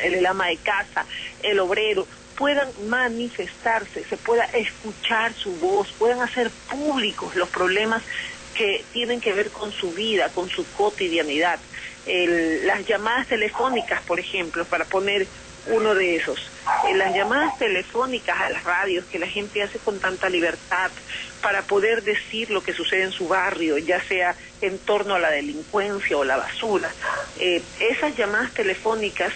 el ama de casa, el obrero, puedan manifestarse, se pueda escuchar su voz, puedan hacer públicos los problemas que tienen que ver con su vida, con su cotidianidad. Las llamadas telefónicas, por ejemplo, para poner uno de esos. Las llamadas telefónicas a las radios que la gente hace con tanta libertad para poder decir lo que sucede en su barrio, ya sea en torno a la delincuencia o la basura. Esas llamadas telefónicas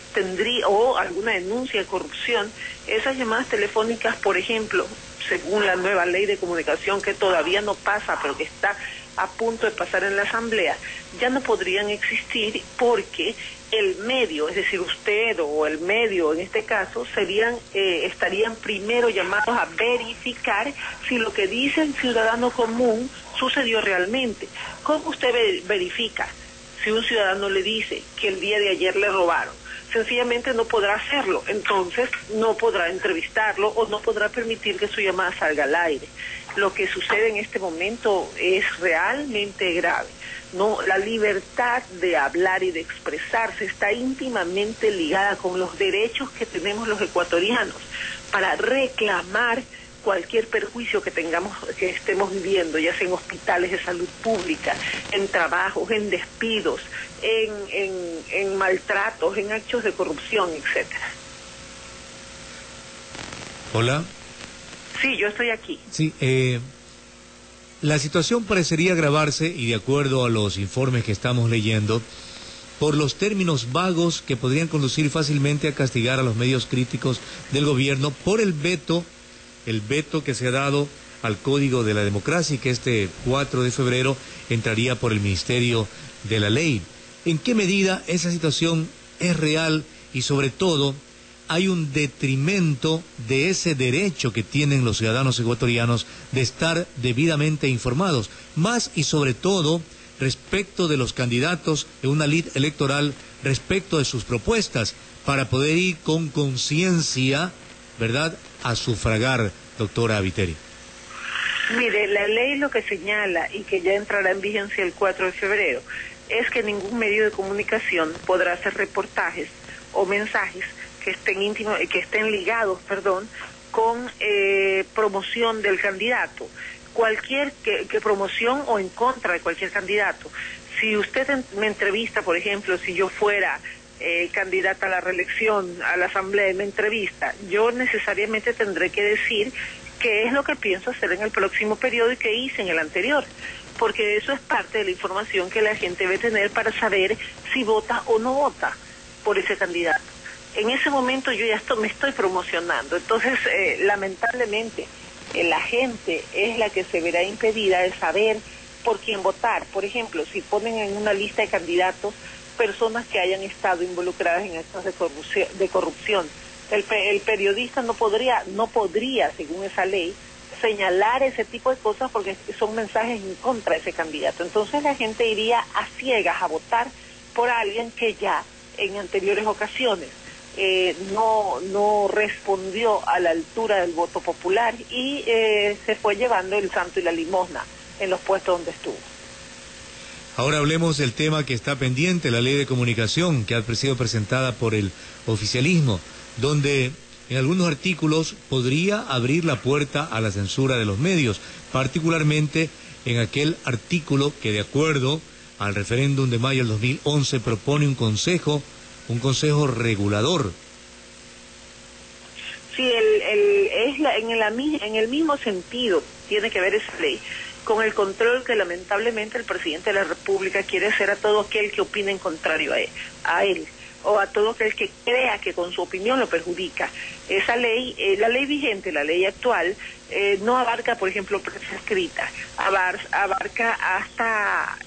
o alguna denuncia de corrupción, esas llamadas telefónicas, por ejemplo, según la nueva ley de comunicación que todavía no pasa, pero que está a punto de pasar en la Asamblea, ya no podrían existir porque el medio, es decir, usted o el medio en este caso, estarían primero llamados a verificar si lo que dice el ciudadano común sucedió realmente. ¿Cómo usted verifica si un ciudadano le dice que el día de ayer le robaron? Sencillamente no podrá hacerlo, entonces no podrá entrevistarlo o no podrá permitir que su llamada salga al aire. Lo que sucede en este momento es realmente grave. No, la libertad de hablar y de expresarse está íntimamente ligada con los derechos que tenemos los ecuatorianos para reclamar cualquier perjuicio que estemos viviendo, ya sea en hospitales de salud pública, en trabajos, en despidos, en maltratos, en actos de corrupción, etcétera. Hola. Sí, yo estoy aquí. Sí, la situación parecería agravarse, y de acuerdo a los informes que estamos leyendo, por los términos vagos que podrían conducir fácilmente a castigar a los medios críticos del gobierno por el veto que se ha dado al Código de la Democracia y que este 4 de febrero entraría por el Ministerio de la Ley. ¿En qué medida esa situación es real y sobre todo hay un detrimento de ese derecho que tienen los ciudadanos ecuatorianos de estar debidamente informados, más y sobre todo respecto de los candidatos en una lid electoral, respecto de sus propuestas, para poder ir con conciencia, ¿verdad?, a sufragar, doctora Viteri? Mire, la ley lo que señala, y que ya entrará en vigencia el 4 de febrero, es que ningún medio de comunicación podrá hacer reportajes o mensajes que estén ligados, con promoción del candidato, cualquier que promoción o en contra de cualquier candidato. Si usted me entrevista, por ejemplo, si yo fuera candidata a la reelección, a la Asamblea, y me entrevista, yo necesariamente tendré que decir qué es lo que pienso hacer en el próximo periodo y qué hice en el anterior, porque eso es parte de la información que la gente debe tener para saber si vota o no vota por ese candidato. En ese momento yo ya me estoy promocionando, entonces lamentablemente la gente es la que se verá impedida de saber por quién votar. Por ejemplo, si ponen en una lista de candidatos personas que hayan estado involucradas en actos de corrupción, el periodista no podría, según esa ley, señalar ese tipo de cosas porque son mensajes en contra de ese candidato. Entonces la gente iría a ciegas a votar por alguien que ya en anteriores ocasiones no respondió a la altura del voto popular y se fue llevando el santo y la limosna en los puestos donde estuvo. Ahora hablemos del tema que está pendiente, la ley de comunicación que ha sido presentada por el oficialismo, donde en algunos artículos podría abrir la puerta a la censura de los medios, particularmente en aquel artículo que, de acuerdo al referéndum de mayo del 2011, propone un consejo regulador. Sí, en el mismo sentido tiene que ver esa ley, con el control que lamentablemente el presidente de la República quiere hacer a todo aquel que opine en contrario a él, o a todo aquel que crea que con su opinión lo perjudica. Esa ley, la ley vigente, la ley actual, no abarca, por ejemplo, prensa escrita, abarca hasta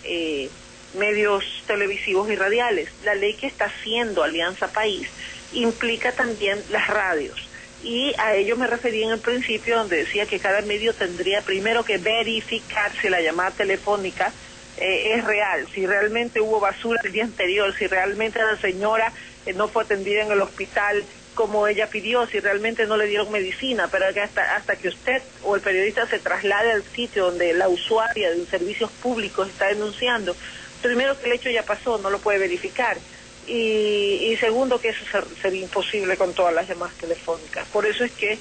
medios televisivos y radiales. La ley que está haciendo Alianza País implica también las radios. Y a ello me referí en el principio, donde decía que cada medio tendría primero que verificar si la llamada telefónica es real, si realmente hubo basura el día anterior, si realmente la señora no fue atendida en el hospital como ella pidió, si realmente no le dieron medicina, pero que hasta que usted o el periodista se traslade al sitio donde la usuaria de servicios públicos está denunciando, primero que el hecho ya pasó, no lo puede verificar. y segundo, que eso sería imposible con todas las llamadas telefónicas. Por eso es que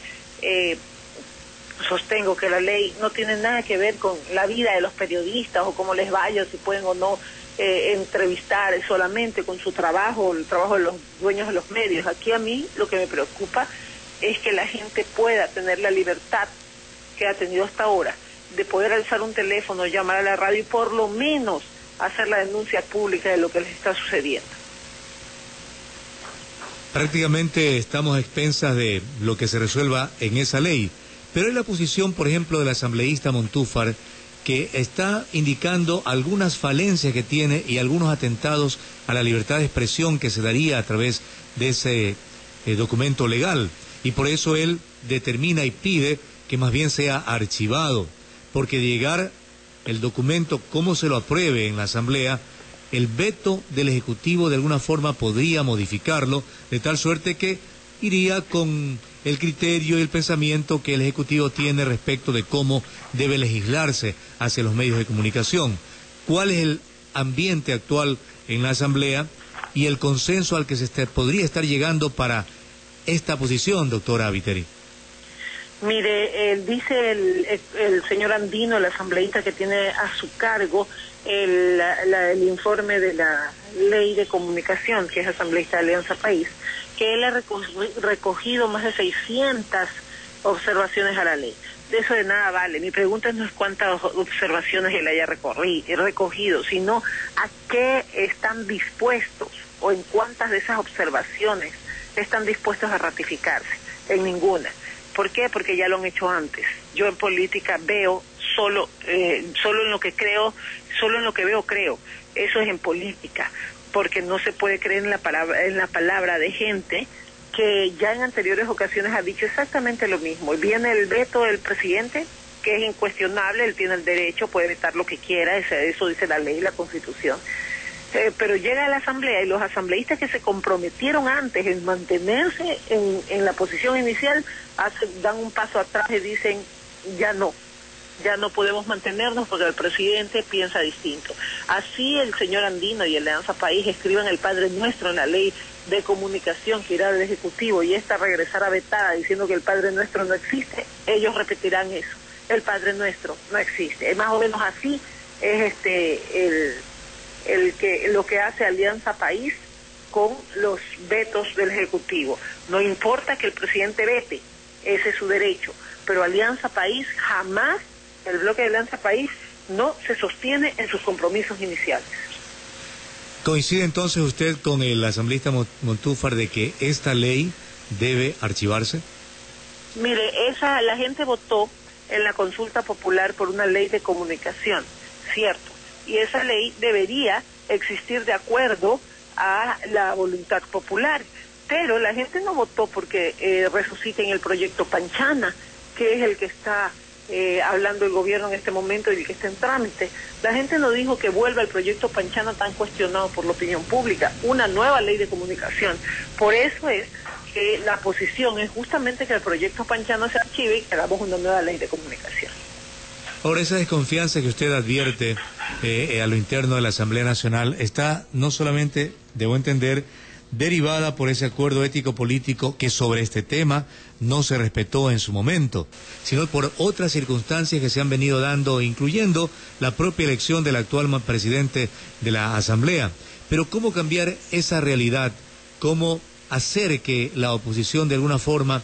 sostengo que la ley no tiene nada que ver con la vida de los periodistas o cómo les vaya, si pueden o no entrevistar, solamente con su trabajo, el trabajo de los dueños de los medios. Aquí a mí lo que me preocupa es que la gente pueda tener la libertad que ha tenido hasta ahora de poder alzar un teléfono, llamar a la radio y por lo menos hacer la denuncia pública de lo que les está sucediendo. Prácticamente estamos a expensas de lo que se resuelva en esa ley, pero hay la posición, por ejemplo, del asambleísta Montúfar, que está indicando algunas falencias que tiene y algunos atentados a la libertad de expresión que se daría a través de ese documento legal, y por eso él determina y pide que más bien sea archivado, porque de llegar el documento como se lo apruebe en la Asamblea, el veto del Ejecutivo de alguna forma podría modificarlo, de tal suerte que iría con el criterio y el pensamiento que el Ejecutivo tiene respecto de cómo debe legislarse hacia los medios de comunicación. ¿Cuál es el ambiente actual en la Asamblea y el consenso al que se podría estar llegando para esta posición, doctora Viteri? Mire, dice el señor Andino, el asambleísta que tiene a su cargo el informe de la ley de comunicación, que es asambleísta de Alianza País, que él ha recogido más de 600 observaciones a la ley. De eso de nada vale. Mi pregunta no es cuántas observaciones él haya recogido, sino a qué están dispuestos o en cuántas de esas observaciones están dispuestos a ratificarse. En ninguna. ¿Por qué? Porque ya lo han hecho antes. Yo en política veo solo en lo que creo, solo en lo que veo creo. Eso es en política, porque no se puede creer en la palabra de gente que ya en anteriores ocasiones ha dicho exactamente lo mismo. Y viene el veto del presidente, que es incuestionable, él tiene el derecho, puede vetar lo que quiera, eso dice la ley y la Constitución. Pero llega a la Asamblea y los asambleístas que se comprometieron antes en mantenerse en la posición inicial dan un paso atrás y dicen ya no podemos mantenernos porque el presidente piensa distinto. Así el señor Andino y el Alianza País escriban el Padre Nuestro en la ley de comunicación que irá del Ejecutivo y esta regresará vetada diciendo que el Padre Nuestro no existe, ellos repetirán eso, el Padre Nuestro no existe. Más o menos así es lo que hace Alianza País con los vetos del Ejecutivo. No importa que el presidente vete, ese es su derecho, pero Alianza País jamás, el bloque de Alianza País no se sostiene en sus compromisos iniciales. ¿Coincide entonces usted con el asambleísta Montúfar de que esta ley debe archivarse? Mire, la gente votó en la consulta popular por una ley de comunicación, cierto, y esa ley debería existir de acuerdo a la voluntad popular, pero la gente no votó porque resuciten el proyecto Panchana, que es el que está hablando el gobierno en este momento y el que está en trámite. La gente no dijo que vuelva el proyecto Panchana tan cuestionado por la opinión pública, una nueva ley de comunicación. Por eso es que la posición es justamente que el proyecto Panchana se archive y que hagamos una nueva ley de comunicación. Ahora, esa desconfianza que usted advierte a lo interno de la Asamblea Nacional está no solamente, debo entender, derivada por ese acuerdo ético-político que sobre este tema no se respetó en su momento, sino por otras circunstancias que se han venido dando, incluyendo la propia elección del actual presidente de la Asamblea. Pero ¿cómo cambiar esa realidad? ¿Cómo hacer que la oposición de alguna forma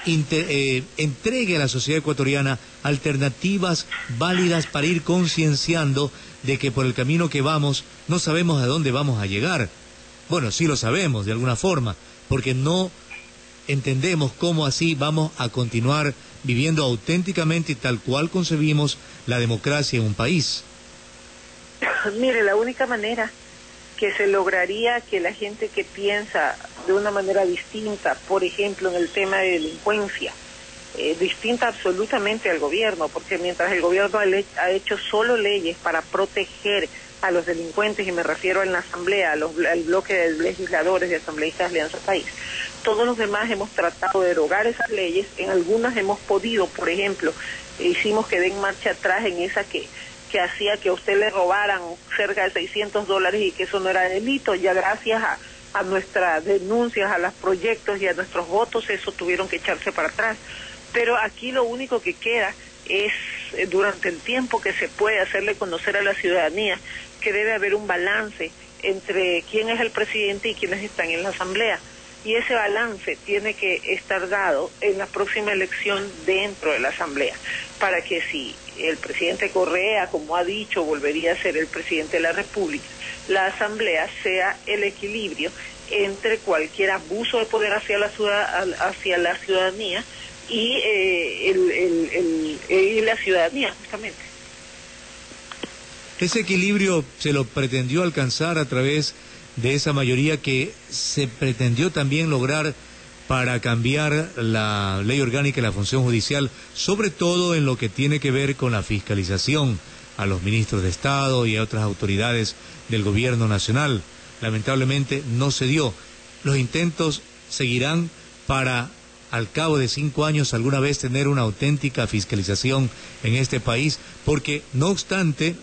entregue a la sociedad ecuatoriana alternativas válidas para ir concienciando de que por el camino que vamos no sabemos a dónde vamos a llegar? Bueno, sí lo sabemos de alguna forma, porque no entendemos cómo así vamos a continuar viviendo auténticamente y tal cual concebimos la democracia en un país. Mire, la única manera que se lograría que la gente que piensa de una manera distinta, por ejemplo en el tema de delincuencia, distinta absolutamente al gobierno, porque mientras el gobierno ha hecho solo leyes para proteger a los delincuentes, y me refiero en la Asamblea, al bloque de legisladores y asambleístas de Alianza País, todos los demás hemos tratado de derogar esas leyes, en algunas hemos podido, por ejemplo, hicimos que den marcha atrás en esa que que hacía que a usted le robaran cerca de $600 y que eso no era delito. Ya gracias a nuestras denuncias, a los proyectos y a nuestros votos, eso tuvieron que echarse para atrás. Pero aquí lo único que queda es, durante el tiempo que se puede, hacerle conocer a la ciudadanía que debe haber un balance entre quién es el presidente y quiénes están en la Asamblea. Y ese balance tiene que estar dado en la próxima elección dentro de la Asamblea, para que si el presidente Correa, como ha dicho, volvería a ser el presidente de la República, la Asamblea sea el equilibrio entre cualquier abuso de poder hacia la ciudadanía y la ciudadanía, justamente. Ese equilibrio se lo pretendió alcanzar a través de esa mayoría que se pretendió también lograr para cambiar la ley orgánica y la función judicial, sobre todo en lo que tiene que ver con la fiscalización a los ministros de Estado y a otras autoridades del gobierno nacional. Lamentablemente no se dio. Los intentos seguirán para, al cabo de 5 años, alguna vez tener una auténtica fiscalización en este país, porque no obstante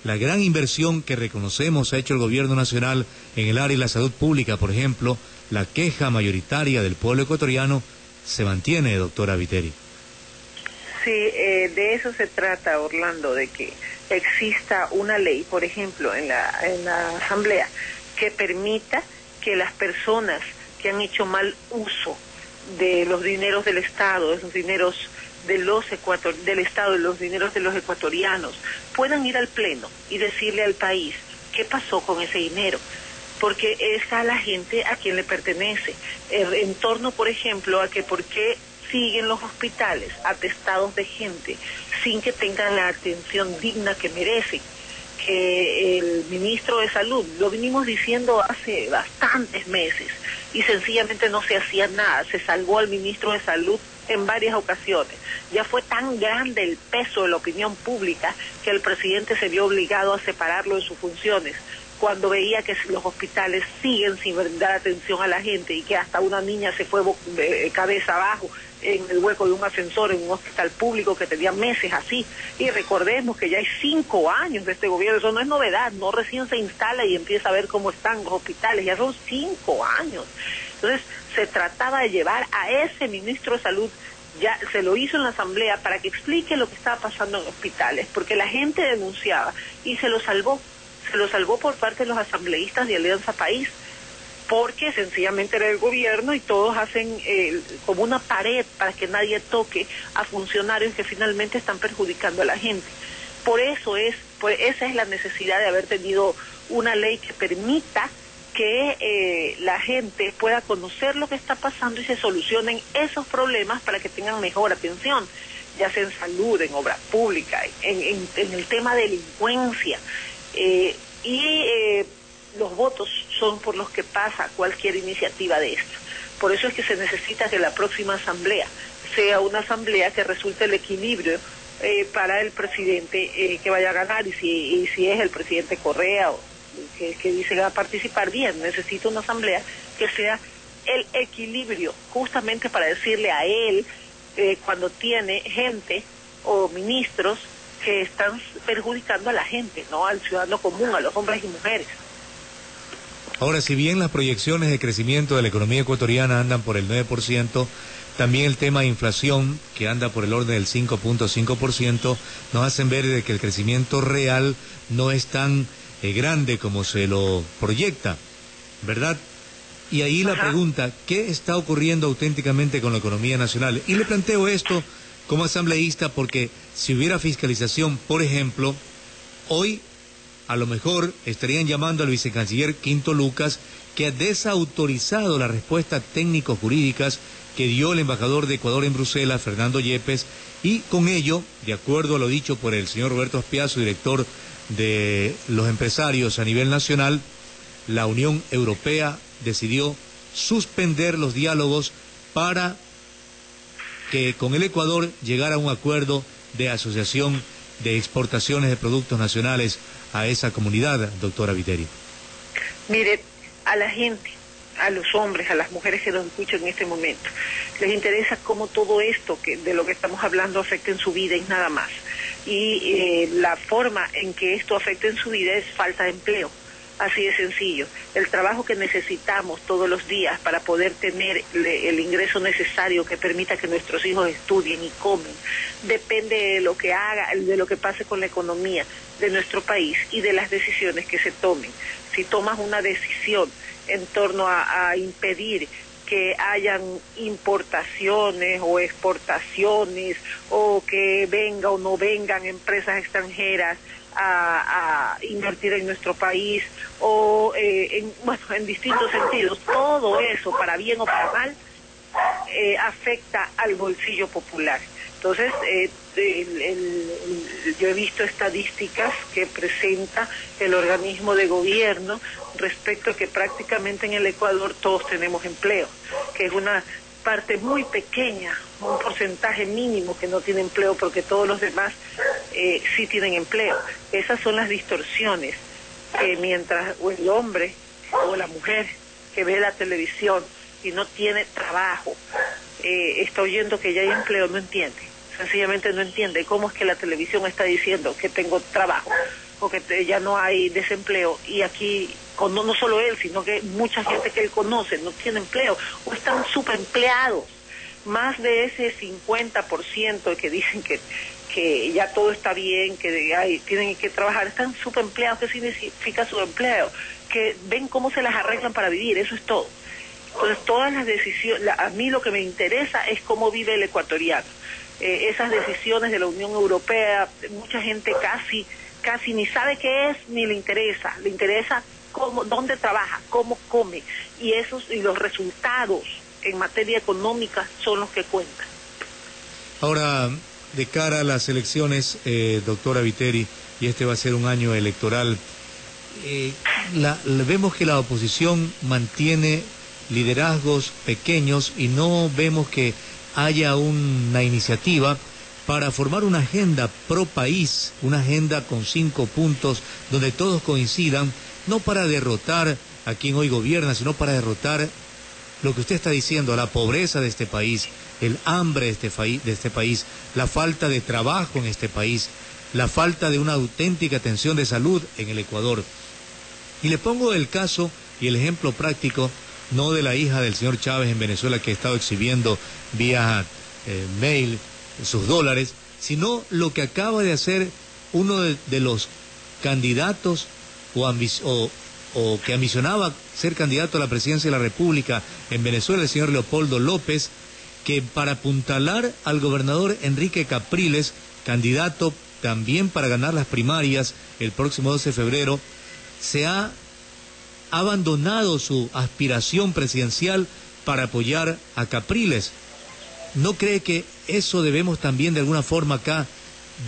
la gran inversión que reconocemos ha hecho el gobierno nacional en el área de la salud pública, por ejemplo, la queja mayoritaria del pueblo ecuatoriano se mantiene, doctora Viteri. Sí, de eso se trata, Orlando, de que exista una ley, por ejemplo, en la Asamblea, que permita que las personas que han hecho mal uso de los dineros del Estado, de los dineros del Estado, de los dineros de los ecuatorianos, puedan ir al Pleno y decirle al país qué pasó con ese dinero, porque es a la gente a quien le pertenece, en torno, por ejemplo, a que por qué siguen los hospitales atestados de gente sin que tengan la atención digna que merecen. Que el ministro de Salud, lo venimos diciendo hace bastantes meses, y sencillamente no se hacía nada. Se salvó al ministro de Salud en varias ocasiones. Ya fue tan grande el peso de la opinión pública que el presidente se vio obligado a separarlo de sus funciones cuando veía que los hospitales siguen sin brindar atención a la gente y que hasta una niña se fue cabeza abajo en el hueco de un ascensor en un hospital público que tenía meses así. Y recordemos que ya hay 5 años de este gobierno, eso no es novedad, no recién se instala y empieza a ver cómo están los hospitales, ya son 5 años. Entonces se trataba de llevar a ese ministro de Salud, ya se lo hizo en la Asamblea, para que explique lo que estaba pasando en hospitales, porque la gente denunciaba y se lo salvó por parte de los asambleístas de Alianza País, porque sencillamente era el gobierno y todos hacen como una pared para que nadie toque a funcionarios que finalmente están perjudicando a la gente. Esa es la necesidad de haber tenido una ley que permita que la gente pueda conocer lo que está pasando y se solucionen esos problemas para que tengan mejor atención, ya sea en salud, en obra pública, en el tema de delincuencia. Los votos son por los que pasa cualquier iniciativa de esta. Por eso es que se necesita que la próxima asamblea sea una asamblea que resulte el equilibrio para el presidente que vaya a ganar, y si es el presidente Correa o que dice que va a participar, bien, necesita una asamblea que sea el equilibrio, justamente para decirle a él cuando tiene gente o ministros que están perjudicando a la gente, ¿no? Al ciudadano común, a los hombres y mujeres. Ahora, si bien las proyecciones de crecimiento de la economía ecuatoriana andan por el 9%, también el tema de inflación, que anda por el orden del 5.5%, nos hacen ver de que el crecimiento real no es tan grande como se lo proyecta, ¿verdad? Y ahí la pregunta, ¿qué está ocurriendo auténticamente con la economía nacional? Y le planteo esto como asambleísta porque si hubiera fiscalización, por ejemplo, hoy a lo mejor estarían llamando al vicecanciller Quinto Lucas, que ha desautorizado las respuestas técnico-jurídicas que dio el embajador de Ecuador en Bruselas, Fernando Yepes, y con ello, de acuerdo a lo dicho por el señor Roberto Aspiazu, director de los empresarios a nivel nacional, la Unión Europea decidió suspender los diálogos para que con el Ecuador llegara a un acuerdo de asociación de exportaciones de productos nacionales a esa comunidad, doctora Viteri. Mire, a la gente, a los hombres, a las mujeres que nos escuchan en este momento, les interesa cómo todo esto de lo que estamos hablando afecta en su vida y nada más. y la forma en que esto afecta en su vida es falta de empleo. Así de sencillo. El trabajo que necesitamos todos los días para poder tener el ingreso necesario que permita que nuestros hijos estudien y comen, depende de lo que haga, de lo que pase con la economía de nuestro país y de las decisiones que se tomen. Si tomas una decisión en torno a impedir que hayan importaciones o exportaciones, o que venga o no vengan empresas extranjeras a invertir en nuestro país, o en distintos sentidos, todo eso, para bien o para mal, afecta al bolsillo popular. Entonces, yo he visto estadísticas que presenta el organismo de gobierno respecto a que prácticamente en el Ecuador todos tenemos empleo, que es una parte muy pequeña, un porcentaje mínimo que no tiene empleo, porque todos los demás sí tienen empleo. Esas son las distorsiones que mientras el hombre o la mujer que ve la televisión y no tiene trabajo, está oyendo que ya hay empleo, no entiende. Sencillamente no entiende cómo es que la televisión está diciendo que tengo trabajo o que ya no hay desempleo, y aquí no solo él, sino que mucha gente que él conoce no tiene empleo o están subempleados. Más de ese 50% que dicen que ya todo está bien, que tienen que trabajar, están subempleados. ¿Qué significa subempleo? Que ven cómo se las arreglan para vivir, eso es todo. Entonces, todas las decisiones, a mí lo que me interesa es cómo vive el ecuatoriano. Esas decisiones de la Unión Europea, mucha gente casi ni sabe qué es, ni le interesa dónde trabaja, cómo come, y los resultados en materia económica son los que cuentan. Ahora, de cara a las elecciones, doctora Viteri, y este va a ser un año electoral, vemos que la oposición mantiene liderazgos pequeños y no vemos que haya una iniciativa para formar una agenda pro país, una agenda con 5 puntos donde todos coincidan, no para derrotar a quien hoy gobierna, sino para derrotar lo que usted está diciendo, la pobreza de este país, el hambre de este país, la falta de trabajo en este país, la falta de una auténtica atención de salud en el Ecuador. Y le pongo el caso y el ejemplo práctico, no de la hija del señor Chávez en Venezuela, que ha estado exhibiendo vía mail sus dólares, sino lo que acaba de hacer uno de los candidatos o que ambicionaba ser candidato a la presidencia de la República en Venezuela, el señor Leopoldo López, que para apuntalar al gobernador Enrique Capriles, candidato también para ganar las primarias el próximo 12 de febrero, se ha abandonado su aspiración presidencial para apoyar a Capriles. ¿No cree que eso debemos también de alguna forma acá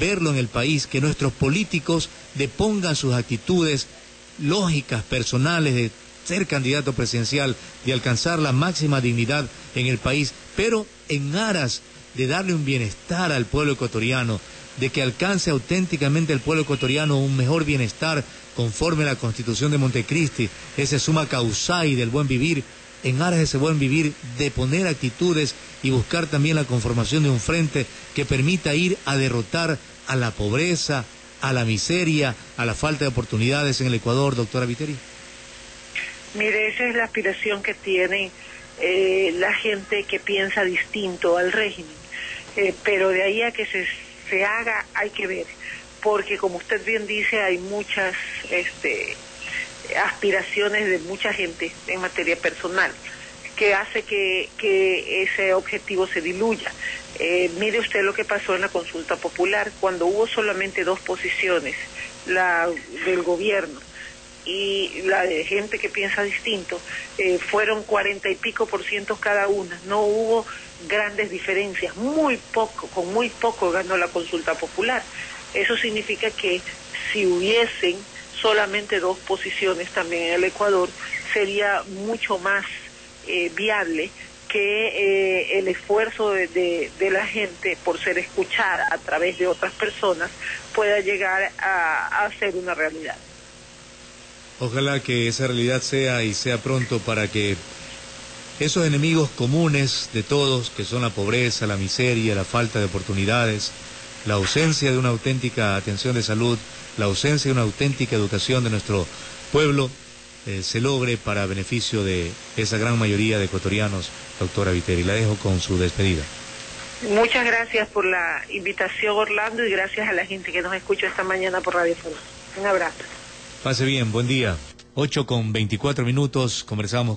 verlo en el país, que nuestros políticos depongan sus actitudes lógicas, personales, de ser candidato presidencial, de alcanzar la máxima dignidad en el país, pero en aras de darle un bienestar al pueblo ecuatoriano, de que alcance auténticamente el pueblo ecuatoriano un mejor bienestar conforme a la Constitución de Montecristi, ese summa causae del buen vivir, en aras de ese buen vivir, de poner actitudes y buscar también la conformación de un frente que permita ir a derrotar a la pobreza, a la miseria, a la falta de oportunidades en el Ecuador, doctora Viteri? Mire, esa es la aspiración que tiene la gente que piensa distinto al régimen, pero de ahí a que se haga hay que ver, porque como usted bien dice, hay muchas aspiraciones de mucha gente en materia personal que hace que ese objetivo se diluya. Mire usted lo que pasó en la consulta popular, cuando hubo solamente 2 posiciones, la del gobierno y la de gente que piensa distinto, fueron 40 y pico % cada una, no hubo grandes diferencias, con muy poco ganó la consulta popular. Eso significa que si hubiesen solamente 2 posiciones también en el Ecuador, sería mucho más viable que el esfuerzo de la gente por ser escuchada a través de otras personas pueda llegar a ser una realidad. Ojalá que esa realidad sea pronto, para que esos enemigos comunes de todos, que son la pobreza, la miseria, la falta de oportunidades, la ausencia de una auténtica atención de salud, la ausencia de una auténtica educación de nuestro pueblo, se logre para beneficio de esa gran mayoría de ecuatorianos, doctora Viteri. La dejo con su despedida. Muchas gracias por la invitación, Orlando, y gracias a la gente que nos escucha esta mañana por Radio Foro. Un abrazo. Pase bien, buen día. 8:24 minutos, conversamos con